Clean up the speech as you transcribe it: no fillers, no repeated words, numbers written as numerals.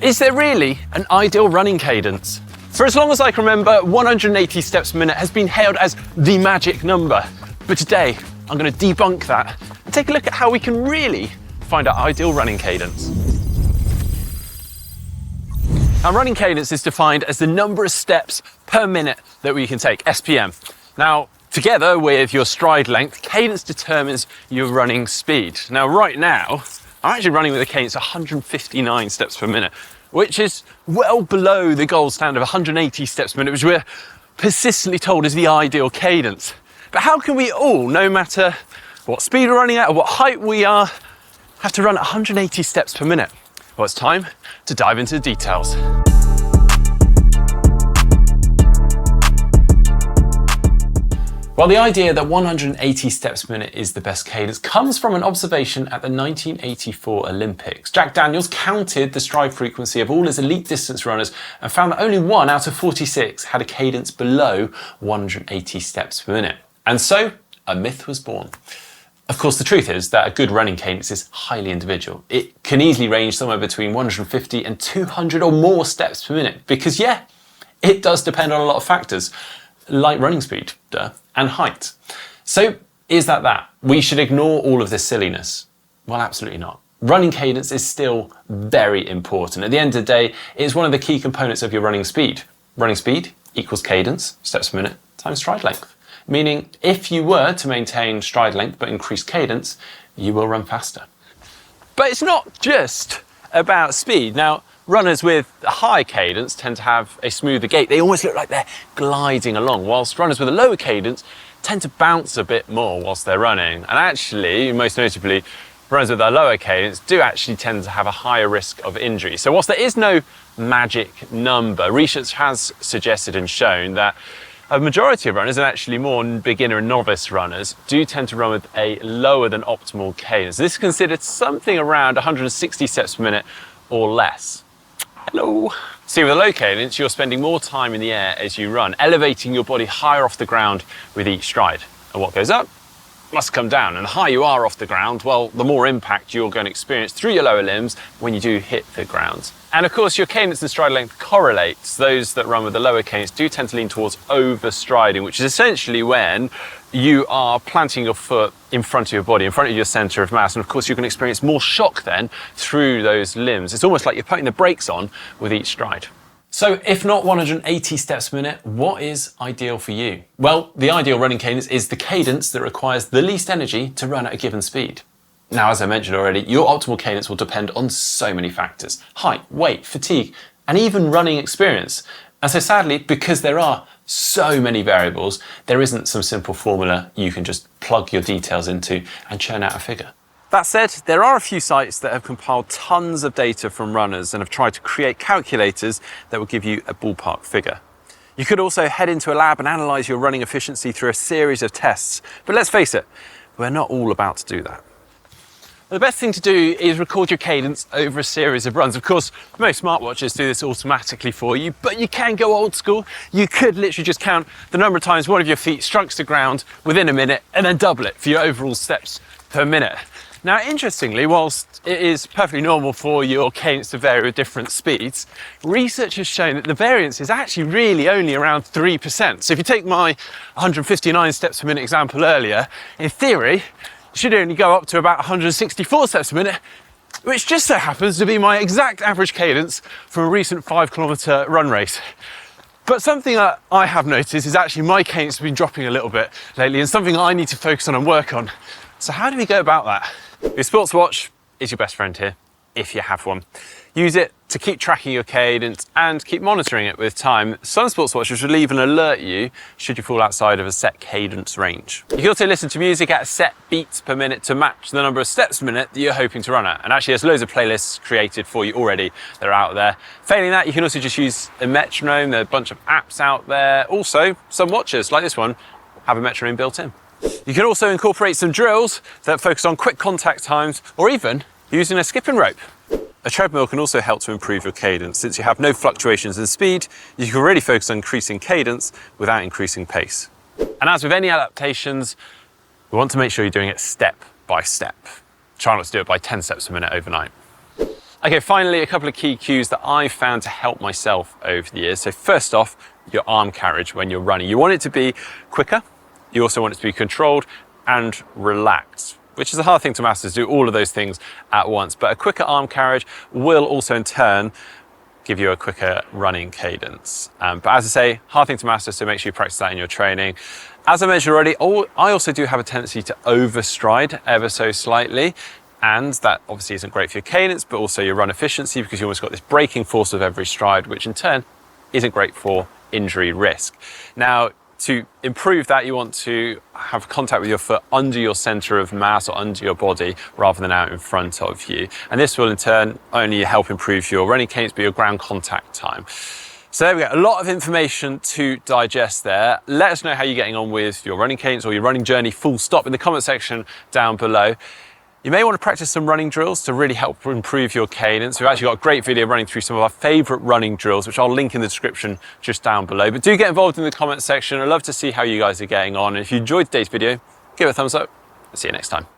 Is there really an ideal running cadence? For as long as I can remember, 180 steps per minute has been hailed as the magic number. But today, I'm going to debunk that and take a look at how we can really find our ideal running cadence. Now, running cadence is defined as the number of steps per minute that we can take, SPM. Now, together with your stride length, cadence determines your running speed. Now, right now, I'm actually running with a cadence of 159 steps per minute, which is well below the gold standard of 180 steps per minute, which we're persistently told is the ideal cadence. But how can we all, no matter what speed we're running at or what height we are, have to run 180 steps per minute? Well, it's time to dive into the details. Well, the idea that 180 steps per minute is the best cadence comes from an observation at the 1984 Olympics. Jack Daniels counted the stride frequency of all his elite distance runners and found that only 1 out of 46 had a cadence below 180 steps per minute. And so, a myth was born. Of course, the truth is that a good running cadence is highly individual. It can easily range somewhere between 150 and 200 or more steps per minute because, yeah, it does depend on a lot of factors, like running speed and height. So is that? We should ignore all of this silliness? Well, absolutely not. Running cadence is still very important. At the end of the day, it's one of the key components of your running speed. Running speed equals cadence, steps per minute, times stride length. Meaning, if you were to maintain stride length but increase cadence, you will run faster. But it's not just about speed. Now, runners with a high cadence tend to have a smoother gait. They almost look like they're gliding along, whilst runners with a lower cadence tend to bounce a bit more whilst they're running. And actually, most notably, runners with a lower cadence do actually tend to have a higher risk of injury. So whilst there is no magic number, research has suggested and shown that a majority of runners, and actually more beginner and novice runners, do tend to run with a lower than optimal cadence. This is considered something around 160 steps per minute or less. Hello. See, with a low cadence, you're spending more time in the air as you run, elevating your body higher off the ground with each stride. And what goes up must come down. And the higher you are off the ground, well, the more impact you're going to experience through your lower limbs when you do hit the ground. And of course, your cadence and stride length correlates. Those that run with the lower cadence do tend to lean towards overstriding, which is essentially when you are planting your foot in front of your body, in front of your center of mass. And of course, you can experience more shock then through those limbs. It's almost like you're putting the brakes on with each stride. So if not 180 steps per minute, what is ideal for you? Well, the ideal running cadence is the cadence that requires the least energy to run at a given speed. Now, as I mentioned already, your optimal cadence will depend on so many factors: height, weight, fatigue, and even running experience. And so sadly, because there are so many variables, there isn't some simple formula you can just plug your details into and churn out a figure. That said, there are a few sites that have compiled tons of data from runners and have tried to create calculators that will give you a ballpark figure. You could also head into a lab and analyze your running efficiency through a series of tests. But let's face it, we're not all about to do that. The best thing to do is record your cadence over a series of runs. Of course, most smartwatches do this automatically for you, but you can go old school. You could literally just count the number of times one of your feet strikes the ground within a minute and then double it for your overall steps per minute. Now, interestingly, whilst it is perfectly normal for your cadence to vary with different speeds, research has shown that the variance is actually really only around 3%. So if you take my 159 steps per minute example earlier, in theory, should only go up to about 164 steps per minute, which just so happens to be my exact average cadence for a recent 5-kilometer run race. But something that I have noticed is actually my cadence has been dropping a little bit lately, and something I need to focus on and work on. So how do we go about that? Your sports watch is your best friend here, if you have one. Use it to keep tracking your cadence and keep monitoring it with time. Some sports watches will even alert you should you fall outside of a set cadence range. You can also listen to music at a set beats per minute to match the number of steps per minute that you're hoping to run at. And actually, there's loads of playlists created for you already that are out there. Failing that, you can also just use a metronome. There are a bunch of apps out there. Also, some watches, like this one, have a metronome built in. You can also incorporate some drills that focus on quick contact times, or even using a skipping rope. A treadmill can also help to improve your cadence. Since you have no fluctuations in speed, you can really focus on increasing cadence without increasing pace. And as with any adaptations, we want to make sure you're doing it step by step. Try not to do it by 10 steps per minute overnight. Okay, finally, a couple of key cues that I've found to help myself over the years. So first off, your arm carriage when you're running. You want it to be quicker. You also want it to be controlled and relaxed, which is a hard thing to master, to do all of those things at once. But a quicker arm carriage will also in turn give you a quicker running cadence. But as I say, hard thing to master, so make sure you practice that in your training. As I mentioned already, I also do have a tendency to overstride ever so slightly. And that obviously isn't great for your cadence, but also your run efficiency, because you almost got this braking force of every stride, which in turn isn't great for injury risk. Now, to improve that, you want to have contact with your foot under your center of mass or under your body rather than out in front of you. And this will in turn only help improve your running cadence, but your ground contact time. So there we go, a lot of information to digest there. Let us know how you're getting on with your running cadence or your running journey full stop in the comment section down below. You may want to practice some running drills to really help improve your cadence. We've actually got a great video running through some of our favorite running drills, which I'll link in the description just down below. But do get involved in the comment section. I'd love to see how you guys are getting on. And if you enjoyed today's video, give it a thumbs up. See you next time.